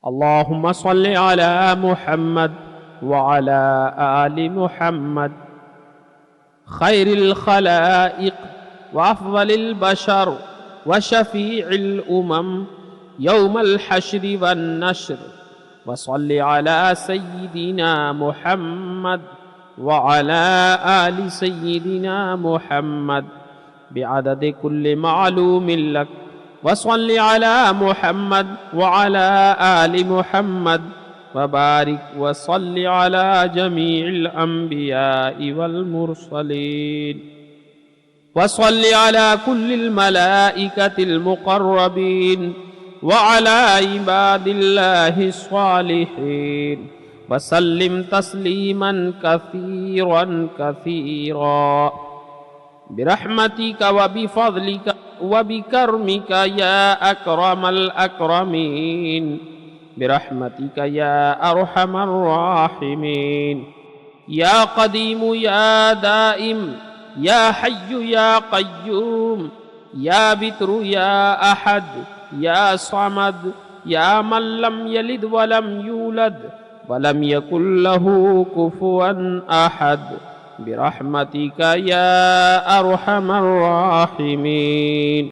अल्लाहुम्मा सल्लि अला मुहम्मद व अला आलि मुहम्मद खैरिल खलाइक व अफ़ज़लिल बशर व शफ़ीइल उमम यौमल हश्र वन नश्र व सल्लि अला सय्यिदिना मुहम्मद व अला आलि सय्यिदिना मुहम्मद बिअददि कुल्लि मालूमिन लक व सल्लि अला मुहम्मद व अला आलि मुहम्मद व बारिक व सल्लि अला जमीइल अंबियाइ वल मुरसलीन व सल्लि अला कुल्लिल मलाइकतिल मुक़र्रबीन व अला इबादिल्लाहिस सालिहीन व सल्लिम तस्लीमन कसीरन कसीरा बिरहमतिका व बिफज़लिका व बिकर्मिका या अकरमल अकरमीन बिरहमतिका या अरहमर राहिमीन या क़दीम या दाइम या हय्यु या क़य्यूम या बित्रु या अहद या समद या मन लम यलिद व लम यूलद व लम यकुल लहू कुफुवन अहद बिरहमतिका या अरहमर राहिमीन।